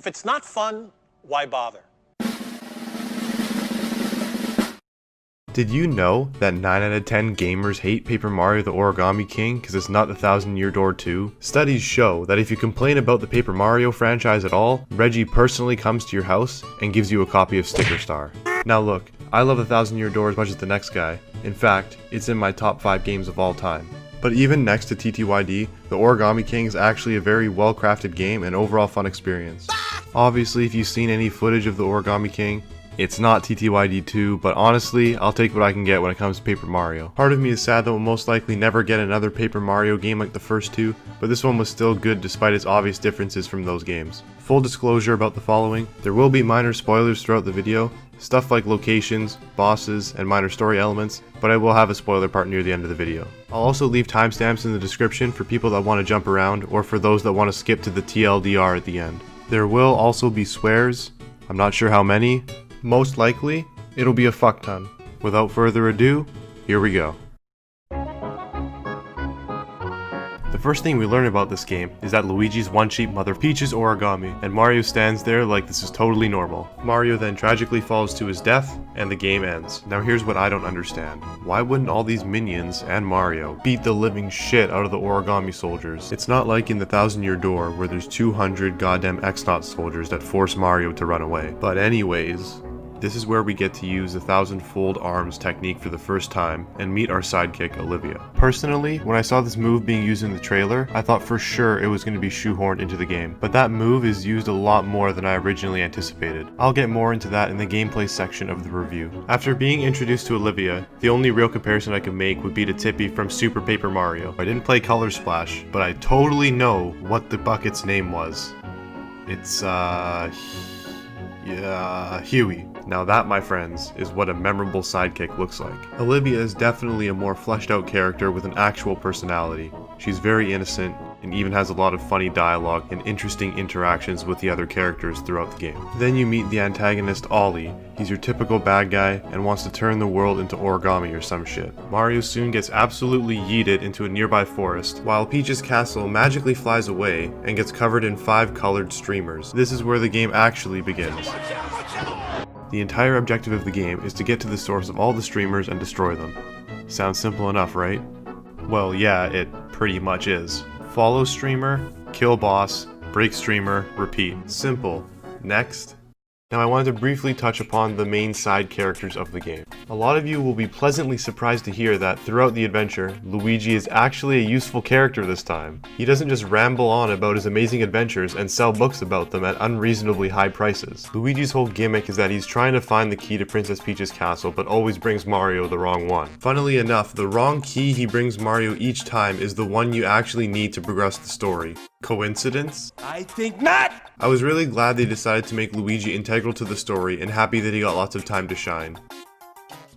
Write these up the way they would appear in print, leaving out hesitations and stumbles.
If it's not fun, why bother? Did you know that 9 out of 10 gamers hate Paper Mario the Origami King because it's not the Thousand Year Door 2? Studies show that if you complain about the Paper Mario franchise at all, Reggie personally comes to your house and gives you a copy of Sticker Star. Now look, I love the Thousand Year Door as much as the next guy. In fact, it's in my top 5 games of all time. But even next to TTYD, the Origami King is actually a very well crafted game and overall fun experience. Obviously, if you've seen any footage of the Origami King, it's not TTYD 2, but honestly, I'll take what I can get when it comes to Paper Mario. Part of me is sad that we'll most likely never get another Paper Mario game like the first two, but this one was still good despite its obvious differences from those games. Full disclosure about the following: there will be minor spoilers throughout the video, stuff like locations, bosses, and minor story elements, but I will have a spoiler part near the end of the video. I'll also leave timestamps in the description for people that want to jump around, or for those that want to skip to the TLDR at the end. There will also be swears, I'm not sure how many. Most likely, it'll be a fuck ton. Without further ado, here we go. The first thing we learn about this game is that Luigi's one-sheep mother Peach's origami, and Mario stands there like this is totally normal. Mario then tragically falls to his death, and the game ends. Now here's what I don't understand. Why wouldn't all these minions and Mario beat the living shit out of the origami soldiers? It's not like in the Thousand Year Door where there's 200 goddamn X-Naut soldiers that force Mario to run away. But anyways, this is where we get to use the 1,000-fold arms technique for the first time and meet our sidekick, Olivia. Personally, when I saw this move being used in the trailer, I thought for sure it was going to be shoehorned into the game, but that move is used a lot more than I originally anticipated. I'll get more into that in the gameplay section of the review. After being introduced to Olivia, the only real comparison I could make would be to Tippy from Super Paper Mario. I didn't play Color Splash, but I totally know what the bucket's name was. It's, Huey. Now that, my friends, is what a memorable sidekick looks like. Olivia is definitely a more fleshed out character with an actual personality. She's very innocent, and even has a lot of funny dialogue and interesting interactions with the other characters throughout the game. Then you meet the antagonist, Ollie. He's your typical bad guy and wants to turn the world into origami or some shit. Mario soon gets absolutely yeeted into a nearby forest, while Peach's castle magically flies away and gets covered in 5 colored streamers. This is where the game actually begins. The entire objective of the game is to get to the source of all the streamers and destroy them. Sounds simple enough, right? Well, yeah, it pretty much is. Follow streamer, kill boss, break streamer, repeat. Simple. Next. Now I wanted to briefly touch upon the main side characters of the game. A lot of you will be pleasantly surprised to hear that throughout the adventure, Luigi is actually a useful character this time. He doesn't just ramble on about his amazing adventures and sell books about them at unreasonably high prices. Luigi's whole gimmick is that he's trying to find the key to Princess Peach's castle, but always brings Mario the wrong one. Funnily enough, the wrong key he brings Mario each time is the one you actually need to progress the story. Coincidence? I think not! I was really glad they decided to make Luigi integral to the story and happy that he got lots of time to shine.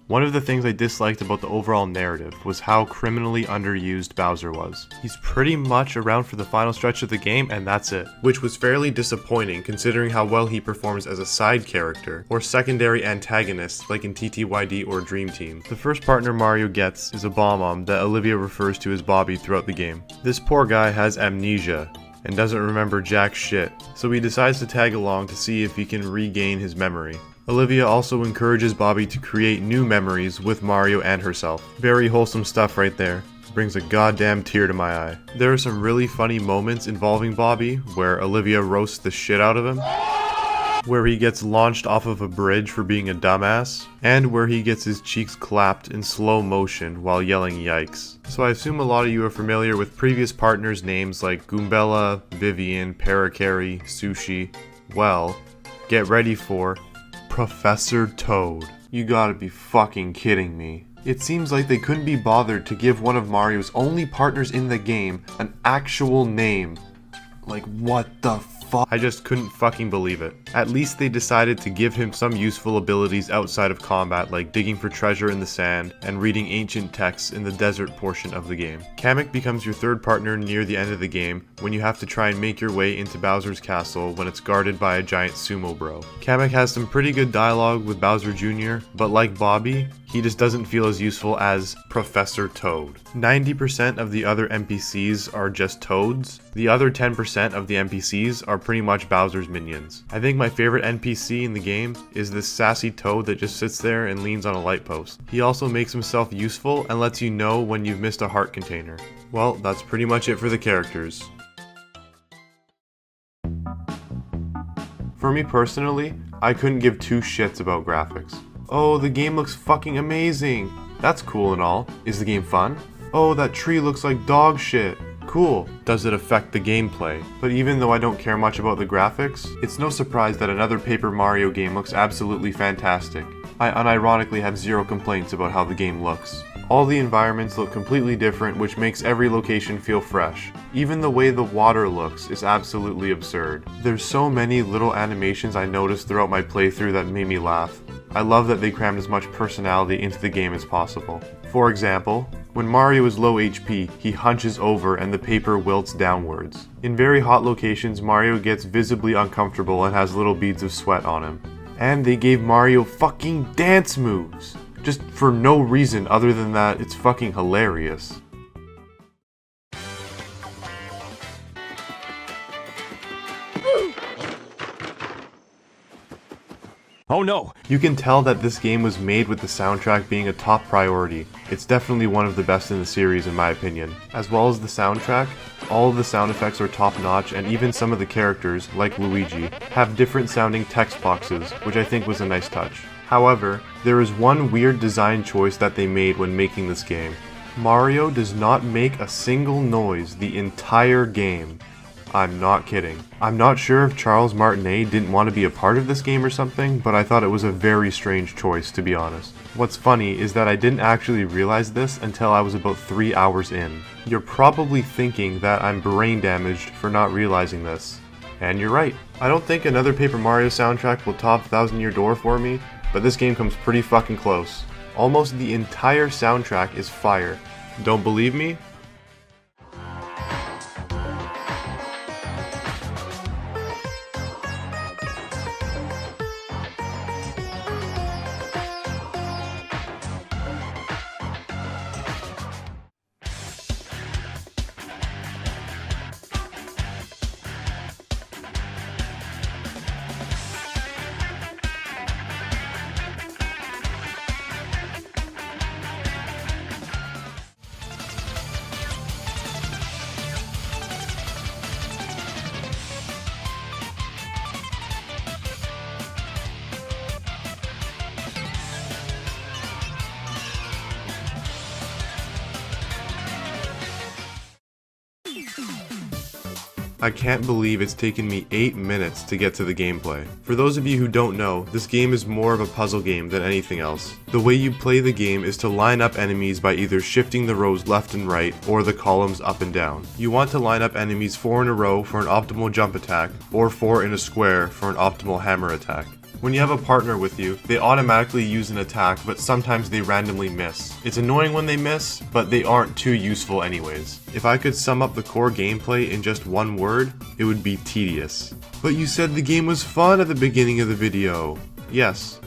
One of the things I disliked about the overall narrative was how criminally underused Bowser was. He's pretty much around for the final stretch of the game and that's it. Which was fairly disappointing considering how well he performs as a side character, or secondary antagonist like in TTYD or Dream Team. The first partner Mario gets is a Bomb-Omb that Olivia refers to as Bobby throughout the game. This poor guy has amnesia and doesn't remember jack shit, so he decides to tag along to see if he can regain his memory. Olivia also encourages Bobby to create new memories with Mario and herself. Very wholesome stuff right there. Brings a goddamn tear to my eye. There are some really funny moments involving Bobby, where Olivia roasts the shit out of him, where he gets launched off of a bridge for being a dumbass, and where he gets his cheeks clapped in slow motion while yelling yikes. So I assume a lot of you are familiar with previous partners' names like Goombella, Vivian, Parakarry, Sushi. Well, get ready for Professor Toad. You gotta be fucking kidding me. It seems like they couldn't be bothered to give one of Mario's only partners in the game an actual name. Like, what the fuck? I just couldn't fucking believe it. At least they decided to give him some useful abilities outside of combat, like digging for treasure in the sand and reading ancient texts in the desert portion of the game. Kamek becomes your third partner near the end of the game when you have to try and make your way into Bowser's castle when it's guarded by a giant sumo bro. Kamek has some pretty good dialogue with Bowser Jr., but like Bobby, he just doesn't feel as useful as Professor Toad. 90% of the other NPCs are just toads. The other 10% of the NPCs are pretty much Bowser's minions. I think my favorite NPC in the game is this sassy toad that just sits there and leans on a light post. He also makes himself useful and lets you know when you've missed a heart container. Well, that's pretty much it for the characters. For me personally, I couldn't give two shits about graphics. Oh, the game looks fucking amazing! That's cool and all. Is the game fun? Oh, that tree looks like dog shit. Cool. Does it affect the gameplay? But even though I don't care much about the graphics, it's no surprise that another Paper Mario game looks absolutely fantastic. I unironically have zero complaints about how the game looks. All the environments look completely different, which makes every location feel fresh. Even the way the water looks is absolutely absurd. There's so many little animations I noticed throughout my playthrough that made me laugh. I love that they crammed as much personality into the game as possible. For example, when Mario is low HP, he hunches over and the paper wilts downwards. In very hot locations, Mario gets visibly uncomfortable and has little beads of sweat on him. And they gave Mario fucking dance moves! Just for no reason other than that it's fucking hilarious. Oh no! You can tell that this game was made with the soundtrack being a top priority. It's definitely one of the best in the series in my opinion. As well as the soundtrack, all of the sound effects are top notch and even some of the characters, like Luigi, have different sounding text boxes, which I think was a nice touch. However, there is one weird design choice that they made when making this game. Mario does not make a single noise the entire game. I'm not kidding. I'm not sure if Charles Martinet didn't want to be a part of this game or something, but I thought it was a very strange choice, to be honest. What's funny is that I didn't actually realize this until I was about 3 hours in. You're probably thinking that I'm brain damaged for not realizing this. And you're right. I don't think another Paper Mario soundtrack will top Thousand Year Door for me, but this game comes pretty fucking close. Almost the entire soundtrack is fire. Don't believe me? I can't believe it's taken me 8 minutes to get to the gameplay. For those of you who don't know, this game is more of a puzzle game than anything else. The way you play the game is to line up enemies by either shifting the rows left and right, or the columns up and down. You want to line up enemies 4 in a row for an optimal jump attack, or 4 in a square for an optimal hammer attack. When you have a partner with you, they automatically use an attack, but sometimes they randomly miss. It's annoying when they miss, but they aren't too useful anyways. If I could sum up the core gameplay in just one word, it would be tedious. But you said the game was fun at the beginning of the video. Yes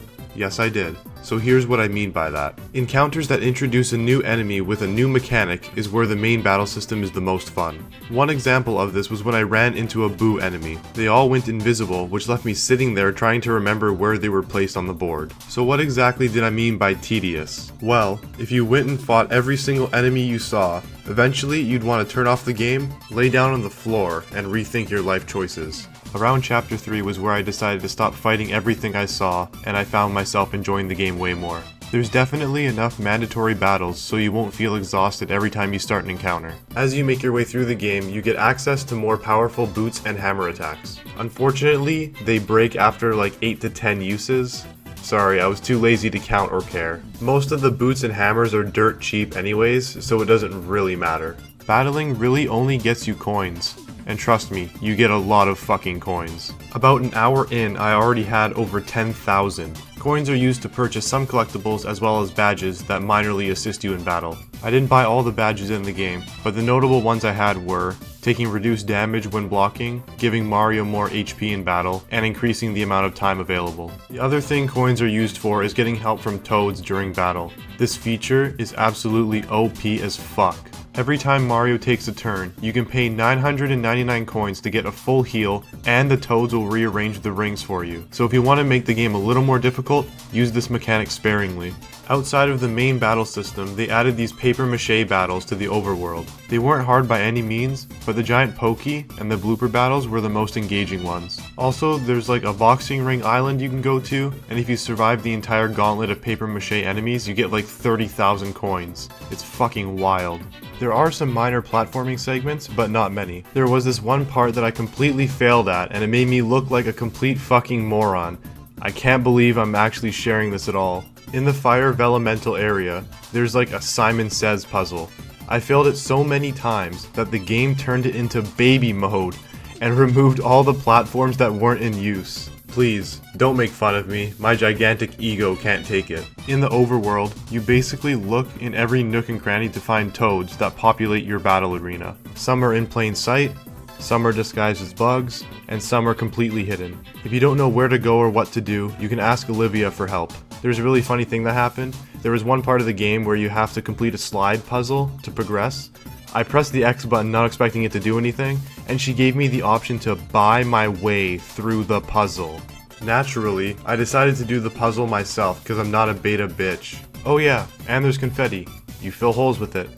I did. So here's what I mean by that. Encounters that introduce a new enemy with a new mechanic is where the main battle system is the most fun. One example of this was when I ran into a Boo enemy. They all went invisible, which left me sitting there trying to remember where they were placed on the board. So what exactly did I mean by tedious? Well, if you went and fought every single enemy you saw, eventually you'd want to turn off the game, lay down on the floor, and rethink your life choices. Around chapter 3 was where I decided to stop fighting everything I saw, and I found myself enjoying the game way more. There's definitely enough mandatory battles so you won't feel exhausted every time you start an encounter. As you make your way through the game, you get access to more powerful boots and hammer attacks. Unfortunately, they break after like 8 to 10 uses. Sorry, I was too lazy to count or care. Most of the boots and hammers are dirt cheap anyways, so it doesn't really matter. Battling really only gets you coins. and trust me, you get a lot of fucking coins. About an hour in, I already had over 10,000. Coins are used to purchase some collectibles as well as badges that minorly assist you in battle. I didn't buy all the badges in the game, but the notable ones I had were taking reduced damage when blocking, giving Mario more HP in battle, and increasing the amount of time available. The other thing coins are used for is getting help from toads during battle. This feature is absolutely OP as fuck. Every time Mario takes a turn, you can pay 999 coins to get a full heal, and the toads will rearrange the rings for you. So if you want to make the game a little more difficult, use this mechanic sparingly. Outside of the main battle system, they added these paper mache battles to the overworld. They weren't hard by any means, but the giant pokey and the blooper battles were the most engaging ones. Also, there's like a boxing ring island you can go to, and if you survive the entire gauntlet of paper mache enemies, you get like 30,000 coins. It's fucking wild. There are some minor platforming segments, but not many. There was this one part that I completely failed at, and it made me look like a complete fucking moron. I can't believe I'm actually sharing this at all. In the Fire Vellumental area, there's like a Simon Says puzzle. I failed it so many times that the game turned it into baby mode and removed all the platforms that weren't in use. Please, don't make fun of me, my gigantic ego can't take it. In the overworld, you basically look in every nook and cranny to find toads that populate your battle arena. Some are in plain sight, some are disguised as bugs, and some are completely hidden. If you don't know where to go or what to do, you can ask Olivia for help. There's a really funny thing that happened. There was one part of the game where you have to complete a slide puzzle to progress. I pressed the X button not expecting it to do anything, and she gave me the option to buy my way through the puzzle. Naturally, I decided to do the puzzle myself because I'm not a beta bitch. Oh yeah, and there's confetti. You fill holes with it.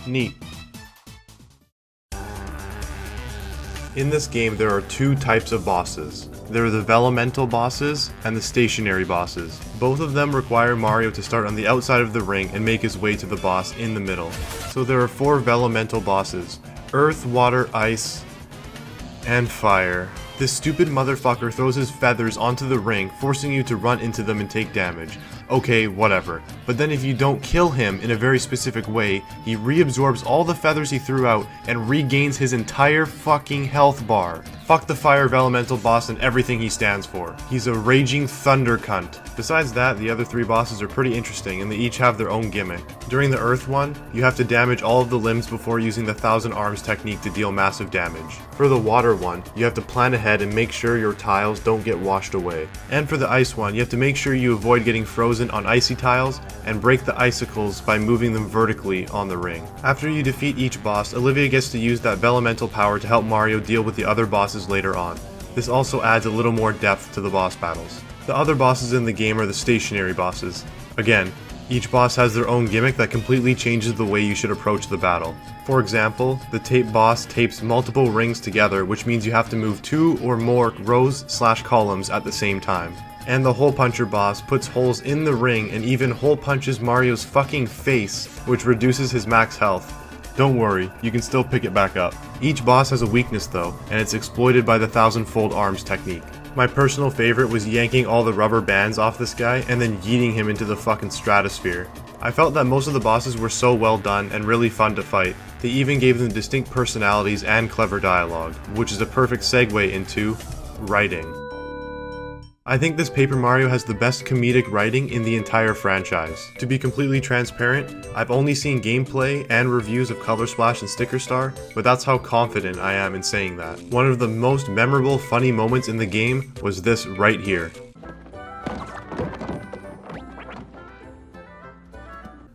Neat. In this game, there are two types of bosses. There are the Vellumental bosses and the stationary bosses. Both of them require Mario to start on the outside of the ring and make his way to the boss in the middle. So there are 4 Vellumental bosses: Earth, Water, Ice, and Fire. This stupid motherfucker throws his feathers onto the ring, forcing you to run into them and take damage. Okay, whatever. But then if you don't kill him in a very specific way, he reabsorbs all the feathers he threw out and regains his entire fucking health bar. Fuck the Fire Vellumental boss and everything he stands for. He's a raging thunder cunt. Besides that, the other 3 bosses are pretty interesting and they each have their own gimmick. During the Earth one, you have to damage all of the limbs before using the 1,000 Arms technique to deal massive damage. For the Water one, you have to plan ahead and make sure your tiles don't get washed away. And for the Ice one, you have to make sure you avoid getting frozen on icy tiles and break the icicles by moving them vertically on the ring. After you defeat each boss, Olivia gets to use that Vellumental power to help Mario deal with the other bosses later on. This also adds a little more depth to the boss battles. The other bosses in the game are the stationary bosses. Again, each boss has their own gimmick that completely changes the way you should approach the battle. For example, the tape boss tapes multiple rings together, which means you have to move 2 or more rows/columns at the same time. And the hole puncher boss puts holes in the ring and even hole punches Mario's fucking face, which reduces his max health. Don't worry, you can still pick it back up. Each boss has a weakness though, and it's exploited by the 1,000-fold arms technique. My personal favorite was yanking all the rubber bands off this guy and then yeeting him into the fucking stratosphere. I felt that most of the bosses were so well done and really fun to fight. They even gave them distinct personalities and clever dialogue, which is a perfect segue into writing. I think this Paper Mario has the best comedic writing in the entire franchise. To be completely transparent, I've only seen gameplay and reviews of Color Splash and Sticker Star, but that's how confident I am in saying that. One of the most memorable funny moments in the game was this right here.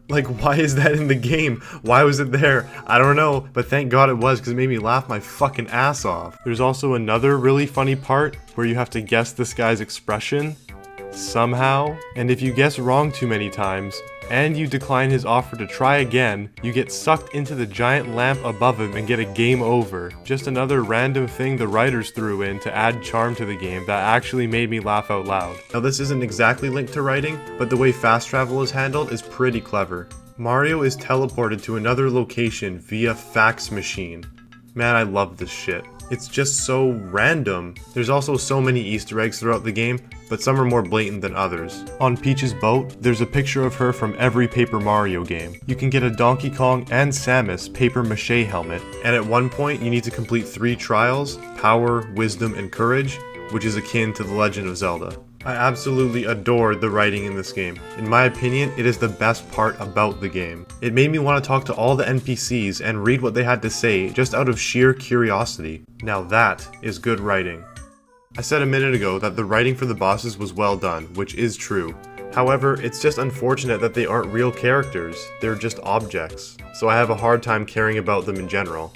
Like, why is that in the game? Why was it there? I don't know, but thank God it was because it made me laugh my fucking ass off. There's also another really funny part where you have to guess this guy's expression somehow, and if you guess wrong too many times and you decline his offer to try again, you get sucked into the giant lamp above him and get a game over. Just another random thing the writers threw in to add charm to the game that actually made me laugh out loud. Now this isn't exactly linked to writing, but the way fast travel is handled is pretty clever. Mario is teleported to another location via fax machine. Man, I love this shit. It's just so random. There's also so many Easter eggs throughout the game, but some are more blatant than others. On Peach's boat, there's a picture of her from every Paper Mario game. You can get a Donkey Kong and Samus paper mache helmet, and at one point you need to complete 3 trials: Power, Wisdom, and Courage, which is akin to The Legend of Zelda. I absolutely adored the writing in this game. In my opinion, it is the best part about the game. It made me want to talk to all the NPCs and read what they had to say just out of sheer curiosity. Now that is good writing. I said a minute ago that the writing for the bosses was well done, which is true. However, it's just unfortunate that they aren't real characters, they're just objects, so I have a hard time caring about them in general.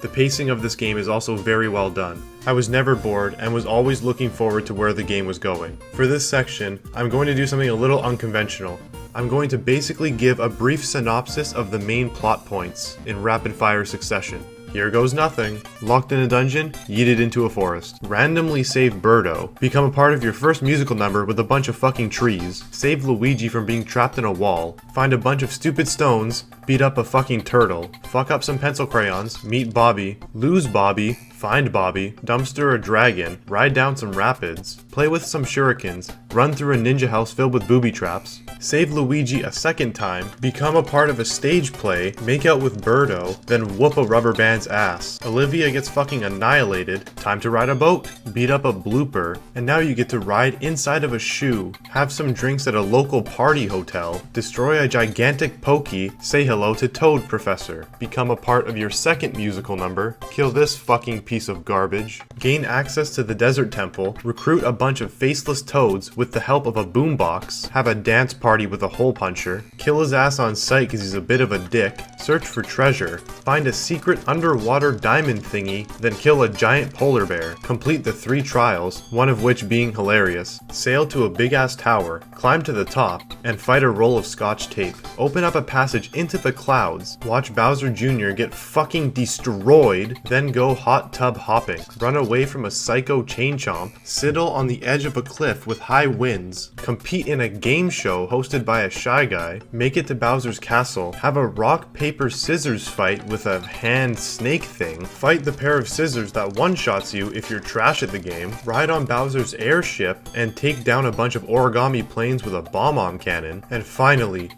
The pacing of this game is also very well done. I was never bored and was always looking forward to where the game was going. For this section, I'm going to do something a little unconventional. I'm going to basically give a brief synopsis of the main plot points in rapid fire succession. Here goes nothing. Locked in a dungeon, yeeted into a forest. Randomly save Birdo. Become a part of your first musical number with a bunch of fucking trees. Save Luigi from being trapped in a wall. Find a bunch of stupid stones. Beat up a fucking turtle. Fuck up some pencil crayons. Meet Bobby. Lose Bobby. Find Bobby, dumpster a dragon, ride down some rapids, play with some shurikens, run through a ninja house filled with booby traps, save Luigi a second time, become a part of a stage play, make out with Birdo, then whoop a rubber band's ass. Olivia gets fucking annihilated, time to ride a boat, beat up a blooper, and now you get to ride inside of a shoe, have some drinks at a local party hotel, destroy a gigantic pokey, say hello to Toad Professor, become a part of your second musical number, kill this fucking piece of garbage, gain access to the desert temple, recruit a bunch of faceless toads with the help of a boombox, have a dance party with a hole puncher, kill his ass on sight because he's a bit of a dick, search for treasure, find a secret underwater diamond thingy, then kill a giant polar bear, complete the 3 trials, one of which being hilarious, sail to a big ass tower, climb to the top, and fight a roll of scotch tape, open up a passage into the clouds, watch Bowser Jr. get fucking destroyed, then go hot tub hopping, run away from a psycho chain chomp, sidle on the edge of a cliff with high winds, compete in a game show hosted by a shy guy, make it to Bowser's castle, have a rock paper scissors fight with a hand snake thing, fight the pair of scissors that one-shots you if you're trash at the game, ride on Bowser's airship, and take down a bunch of origami planes with a bomb-on cannon, and finally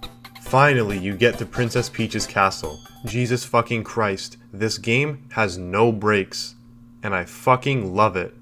you get to Princess Peach's castle. Jesus fucking Christ, this game has no breaks, and I fucking love it.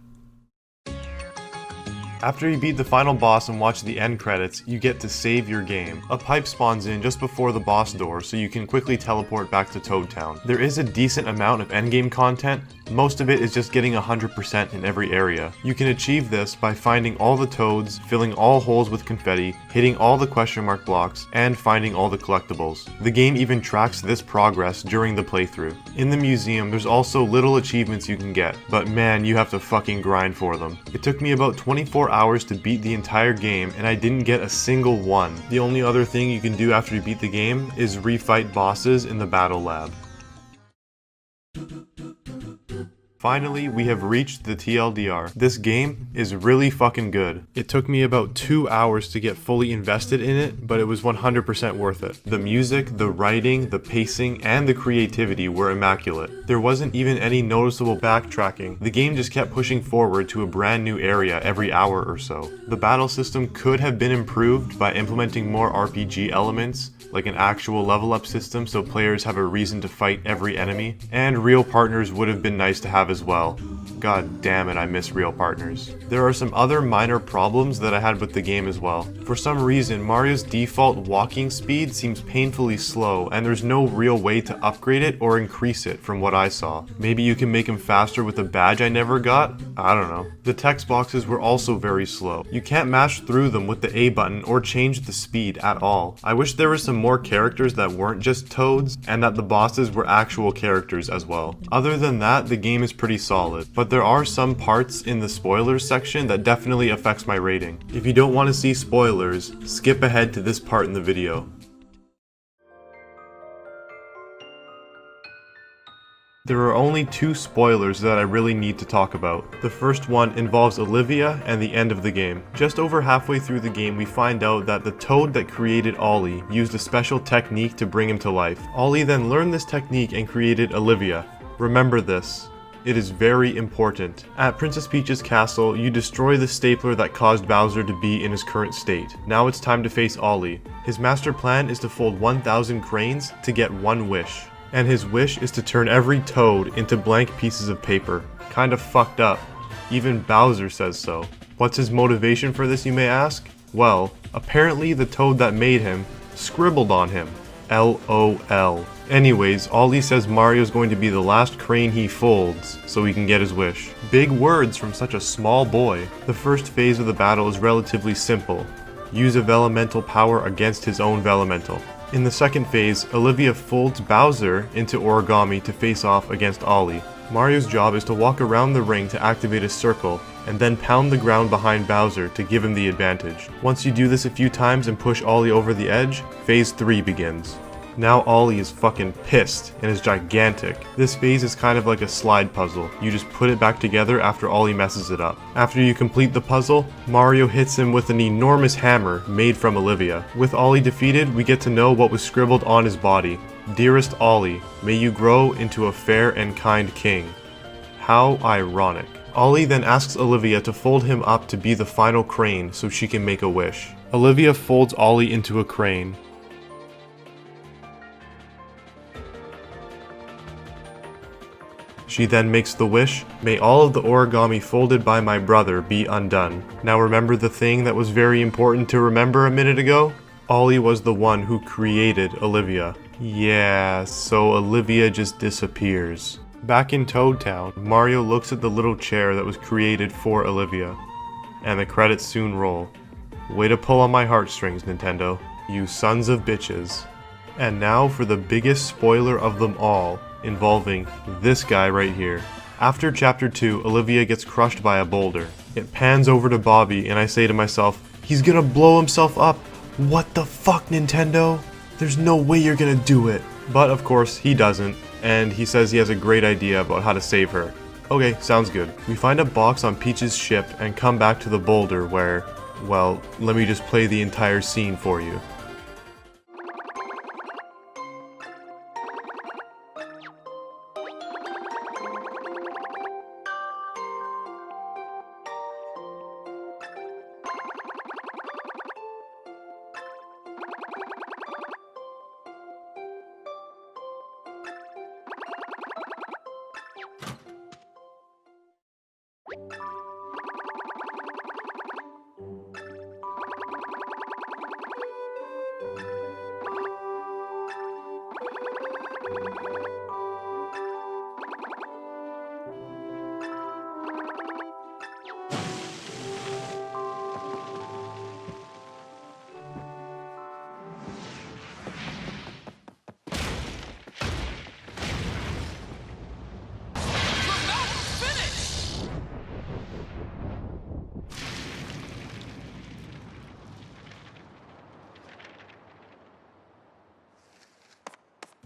After you beat the final boss and watch the end credits, you get to save your game. A pipe spawns in just before the boss door so you can quickly teleport back to Toad Town. There is a decent amount of endgame content, most of it is just getting 100% in every area. You can achieve this by finding all the toads, filling all holes with confetti, hitting all the question mark blocks, and finding all the collectibles. The game even tracks this progress during the playthrough. In the museum, there's also little achievements you can get, but man, you have to fucking grind for them. It took me about 24 hours to beat the entire game, and I didn't get a single one. The only other thing you can do after you beat the game is refight bosses in the battle lab. Finally, we have reached the TLDR. This game is really fucking good. It took me about 2 hours to get fully invested in it, but it was 100% worth it. The music, the writing, the pacing, and the creativity were immaculate. There wasn't even any noticeable backtracking. The game just kept pushing forward to a brand new area every hour or so. The battle system could have been improved by implementing more RPG elements, like an actual level up system so players have a reason to fight every enemy, and real partners would have been nice to have as well. God damn it, I miss real partners. There are some other minor problems that I had with the game as well. For some reason, Mario's default walking speed seems painfully slow, and there's no real way to upgrade it or increase it from what I saw. Maybe you can make him faster with a badge I never got? I don't know. The text boxes were also very slow. You can't mash through them with the A button or change the speed at all. I wish there were some more characters that weren't just toads, and that the bosses were actual characters as well. Other than that, the game is pretty solid, but there are some parts in the spoilers section that definitely affects my rating. If you don't want to see spoilers, skip ahead to this part in the video. There are only two spoilers that I really need to talk about. The first one involves Olivia and the end of the game. Just over halfway through the game, we find out that the toad that created Ollie used a special technique to bring him to life. Ollie then learned this technique and created Olivia. Remember this. It is very important. At Princess Peach's castle, you destroy the stapler that caused Bowser to be in his current state. Now it's time to face Ollie. His master plan is to fold 1,000 cranes to get one wish. And his wish is to turn every toad into blank pieces of paper. Kind of fucked up. Even Bowser says so. What's his motivation for this, you may ask? Well, apparently the toad that made him scribbled on him. LOL. Anyways, Ollie says Mario's going to be the last crane he folds, so he can get his wish. Big words from such a small boy. The first phase of the battle is relatively simple. Use a Vellumental power against his own Vellumental. In the second phase, Olivia folds Bowser into Origami to face off against Ollie. Mario's job is to walk around the ring to activate a circle, and then pound the ground behind Bowser to give him the advantage. Once you do this a few times and push Ollie over the edge, phase 3 begins. Now Ollie is fucking pissed and is gigantic. This phase is kind of like a slide puzzle. You just put it back together after Ollie messes it up. After you complete the puzzle, Mario hits him with an enormous hammer made from Olivia. With Ollie defeated, we get to know what was scribbled on his body. Dearest Ollie, may you grow into a fair and kind king. How ironic. Ollie then asks Olivia to fold him up to be the final crane so she can make a wish. Olivia folds Ollie into a crane. She then makes the wish, may all of the origami folded by my brother be undone. Now remember the thing that was very important to remember a minute ago? Ollie was the one who created Olivia. Yeah, so Olivia just disappears. Back in Toad Town, Mario looks at the little chair that was created for Olivia. And the credits soon roll. Way to pull on my heartstrings, Nintendo. You sons of bitches. And now for the biggest spoiler of them all, involving this guy right here. After chapter 2, Olivia gets crushed by a boulder. It pans over to Bobby and I say to myself, he's gonna blow himself up. What the fuck, Nintendo? There's no way you're gonna do it. But of course, he doesn't, and he says he has a great idea about how to save her. Okay, sounds good. We find a box on Peach's ship and come back to the boulder where, well, let me just play the entire scene for you.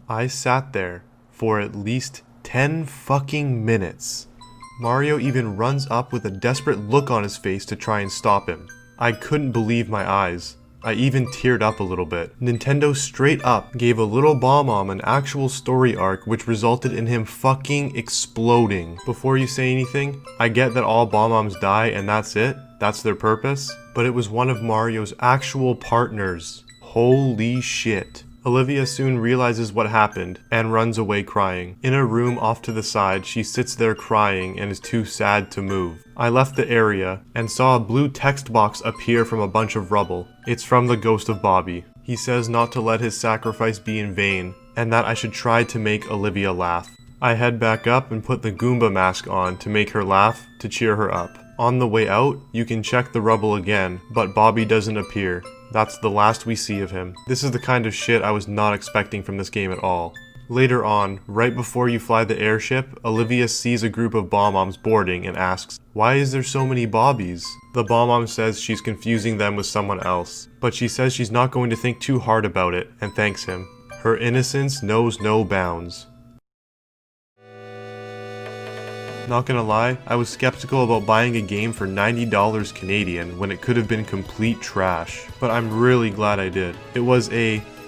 I sat there for at least 10 fucking minutes. Mario even runs up with a desperate look on his face to try and stop him. I couldn't believe my eyes. I even teared up a little bit. Nintendo straight up gave a little Bomb-Omb an actual story arc which resulted in him fucking exploding. Before you say anything, I get that all Bomb-Ombs die and that's it. That's their purpose. But it was one of Mario's actual partners. Holy shit. Olivia soon realizes what happened and runs away crying. In a room off to the side, she sits there crying and is too sad to move. I left the area and saw a blue text box appear from a bunch of rubble. It's from the ghost of Bobby. He says not to let his sacrifice be in vain and that I should try to make Olivia laugh. I head back up and put the Goomba mask on to make her laugh to cheer her up. On the way out, you can check the rubble again, but Bobby doesn't appear. That's the last we see of him. This is the kind of shit I was not expecting from this game at all. Later on, right before you fly the airship, Olivia sees a group of Bomb-Ombs boarding and asks, "Why is there so many Bobbies?" The Bomb-Omb says she's confusing them with someone else, but she says she's not going to think too hard about it and thanks him. Her innocence knows no bounds. Not gonna lie, I was skeptical about buying a game for $90 Canadian when it could have been complete trash, but I'm really glad I did. It was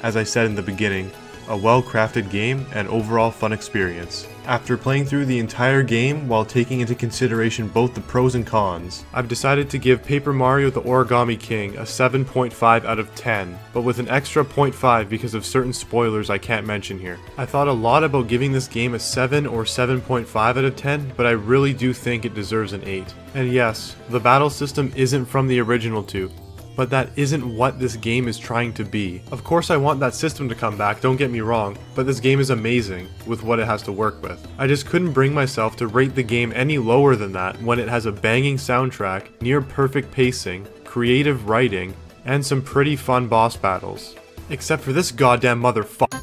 as I said in the beginning, a well-crafted game and overall fun experience. After playing through the entire game while taking into consideration both the pros and cons, I've decided to give Paper Mario the Origami King a 7.5 out of 10, but with an extra 0.5 because of certain spoilers I can't mention here. I thought a lot about giving this game a 7 or 7.5 out of 10, but I really do think it deserves an 8. And yes, the battle system isn't from the original two, but that isn't what this game is trying to be. Of course I want that system to come back, don't get me wrong, but this game is amazing with what it has to work with. I just couldn't bring myself to rate the game any lower than that when it has a banging soundtrack, near perfect pacing, creative writing, and some pretty fun boss battles. Except for this goddamn motherfucker.